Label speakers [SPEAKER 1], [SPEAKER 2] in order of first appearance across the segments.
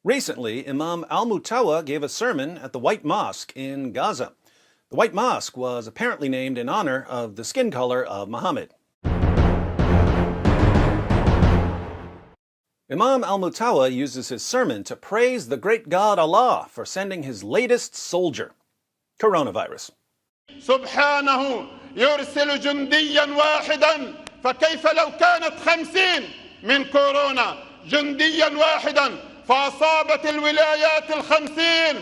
[SPEAKER 1] Recently, Imam al-Mutawa gave a sermon at the White Mosque in Gaza. The White Mosque was apparently named in honor of the skin color of Muhammad. Imam al-Mutawa uses his sermon to praise the great God Allah for sending his latest soldier, coronavirus.
[SPEAKER 2] سبحانه يرسل جنديا واحدا فكيف لو كانت 50 من كورونا جنديا واحدا فأصابت الولايات ال50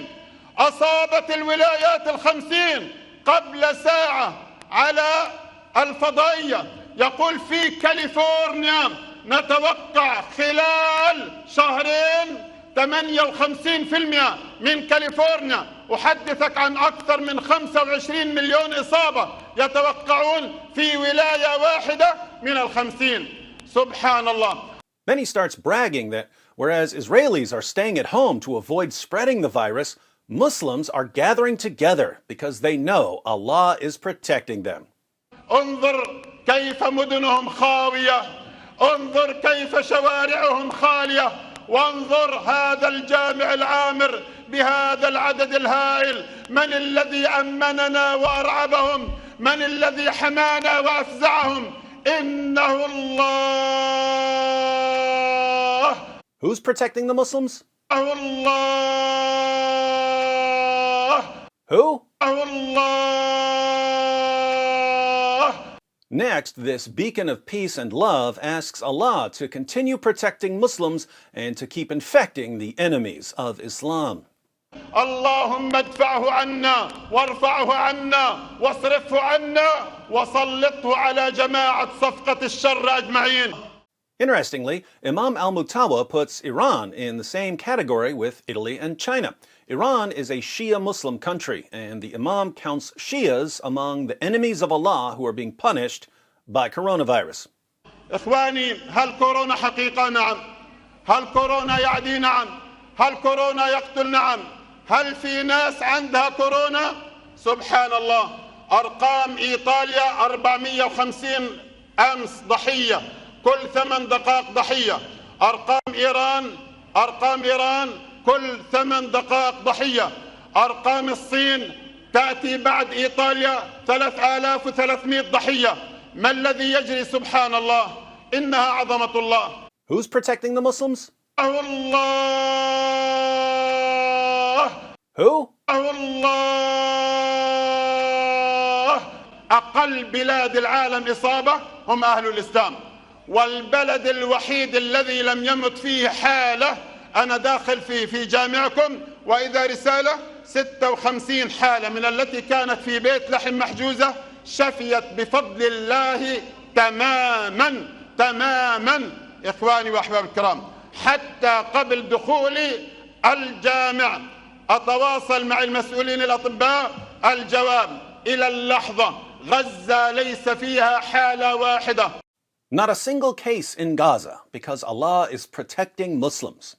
[SPEAKER 2] قبل ساعة على الفضائية يقول في كاليفورنيا نتوقع خلال شهرين 58% من كاليفورنيا أحدثك عن أكثر من 25 مليون إصابة يتوقعون في ولاية واحدة من 50. سبحان الله.
[SPEAKER 1] Then he starts bragging that whereas Israelis are staying at home to avoid spreading the virus, Muslims are gathering together because they know Allah is protecting them.
[SPEAKER 2] انظر كيف مدنهم خاوية، انظر كيف شوارعهم خالية، وانظر هذا الجامع العامر بهذا العدد الهائل. من الذي أمننا وأرعبهم؟ من الذي حمانا وأفزعهم؟ إنه الله.
[SPEAKER 1] Who's protecting the Muslims?
[SPEAKER 2] الله.
[SPEAKER 1] Who?
[SPEAKER 2] الله.
[SPEAKER 1] Next, this beacon of peace and love asks Allah to continue protecting Muslims and to keep infecting the enemies of Islam.
[SPEAKER 2] اللهم ادفعه عنا وارفعه عنا واصرفه عنا وسلطه على جماعة صفقة الشر أجمعين.
[SPEAKER 1] Interestingly, Imam al-Mutawa puts Iran in the same category with Italy and China. Iran is a Shia Muslim country, and the Imam counts Shias among the enemies of Allah who are being punished by coronavirus.
[SPEAKER 2] إخواني، هل كورونا حقيقة؟ نعم. هل كورونا يعدي؟ نعم. هل كورونا يقتل؟ نعم. هل في ناس عندها كورونا؟ سبحان الله. أرقام إيطاليا 450 أمس ضحية، كل 8 دقائق ضحية. أرقام إيران كل 8 دقائق ضحية. أرقام الصين تأتي بعد إيطاليا 3300 ضحية. ما الذي يجري؟ سبحان الله. إنها عظمة الله.
[SPEAKER 1] Who's protecting the Muslims?
[SPEAKER 2] الله.
[SPEAKER 1] Who?
[SPEAKER 2] الله. أقل بلاد العالم إصابة هم أهل الإسلام، والبلد الوحيد الذي لم يمت فيه حالة، أنا داخل في جامعكم وإذا رسالة 56 حالة من التي كانت في بيت لحم محجوزة شفيت بفضل الله تماما. إخواني وأحباب الكرام، حتى قبل دخولي الجامع أتواصل مع المسؤولين الأطباء، الجواب إلى اللحظة غزة ليس فيها حالة واحدة.
[SPEAKER 1] Not a single case in Gaza because Allah is protecting Muslims.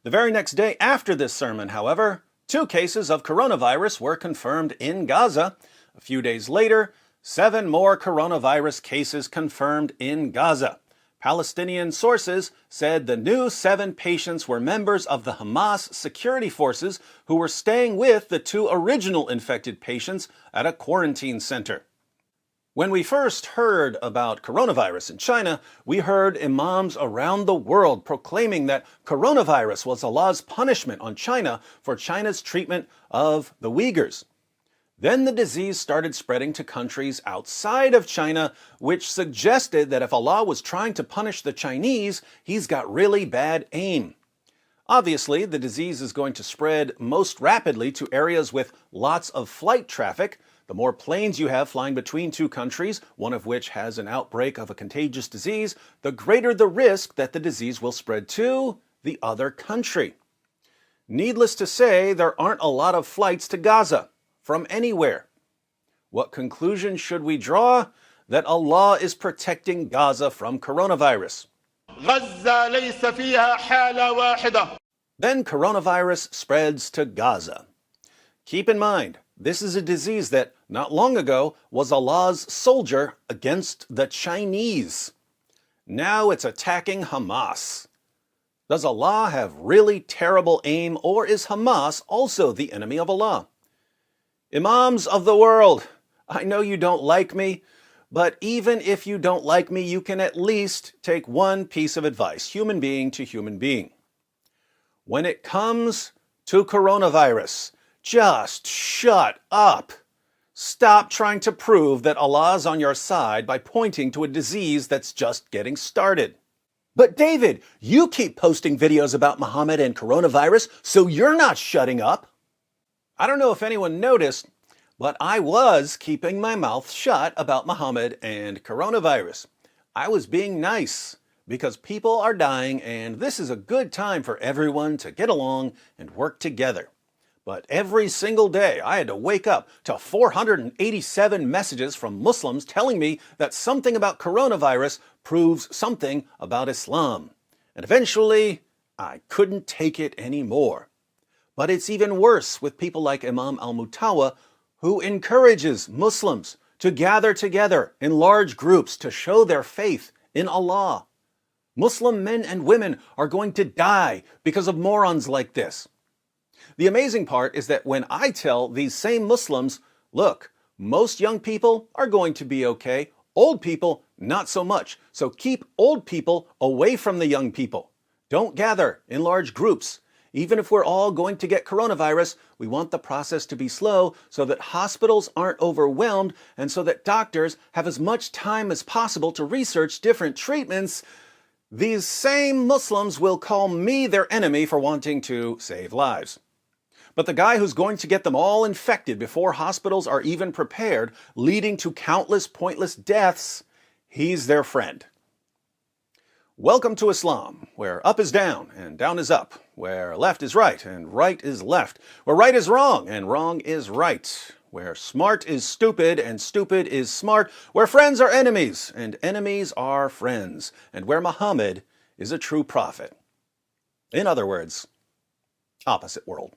[SPEAKER 1] The very next day after this sermon, however, 2 cases of coronavirus were confirmed in Gaza. A few days later, 7 more coronavirus cases confirmed in Gaza. Palestinian sources said the new 7 patients were members of the Hamas security forces who were staying with the 2 original infected patients at a quarantine center. When we first heard about coronavirus in China, we heard imams around the world proclaiming that coronavirus was Allah's punishment on China for China's treatment of the Uyghurs. Then the disease started spreading to countries outside of China, which suggested that if Allah was trying to punish the Chinese, he's got really bad aim. Obviously, the disease is going to spread most rapidly to areas with lots of flight traffic. The more planes you have flying between 2 countries, one of which has an outbreak of a contagious disease, the greater the risk that the disease will spread to the other country. Needless to say, there aren't a lot of flights to Gaza from anywhere. What conclusion should we draw? That Allah is protecting Gaza from coronavirus.
[SPEAKER 2] غزة ليس فيها حالة واحدة.
[SPEAKER 1] Then coronavirus spreads to Gaza. Keep in mind, this is a disease that, not long ago, was Allah's soldier against the Chinese. Now it's attacking Hamas. Does Allah have really terrible aim, or is Hamas also the enemy of Allah? Imams of the world, I know you don't like me, but even if you don't like me, you can at least take one piece of advice, human being to human being. When it comes to coronavirus, just shut up. Stop trying to prove that Allah's on your side by pointing to a disease that's just getting started. But David, you keep posting videos about Muhammad and coronavirus, so you're not shutting up. I don't know if anyone noticed, but I was keeping my mouth shut about Muhammad and coronavirus. I was being nice because people are dying and this is a good time for everyone to get along and work together. But every single day I had to wake up to 487 messages from Muslims telling me that something about coronavirus proves something about Islam. And eventually, I couldn't take it anymore. But it's even worse with people like Imam al-Mutawa, who encourages Muslims to gather together in large groups to show their faith in Allah. Muslim men and women are going to die because of morons like this. The amazing part is that when I tell these same Muslims, look, most young people are going to be okay, old people not so much, so keep old people away from the young people. Don't gather in large groups. Even if we're all going to get coronavirus, we want the process to be slow so that hospitals aren't overwhelmed and so that doctors have as much time as possible to research different treatments. These same Muslims will call me their enemy for wanting to save lives. But the guy who's going to get them all infected before hospitals are even prepared, leading to countless pointless deaths, he's their friend. Welcome to Islam, where up is down and down is up, where left is right and right is left, where right is wrong and wrong is right, where smart is stupid and stupid is smart, where friends are enemies and enemies are friends, and where Muhammad is a true prophet. In other words, opposite world.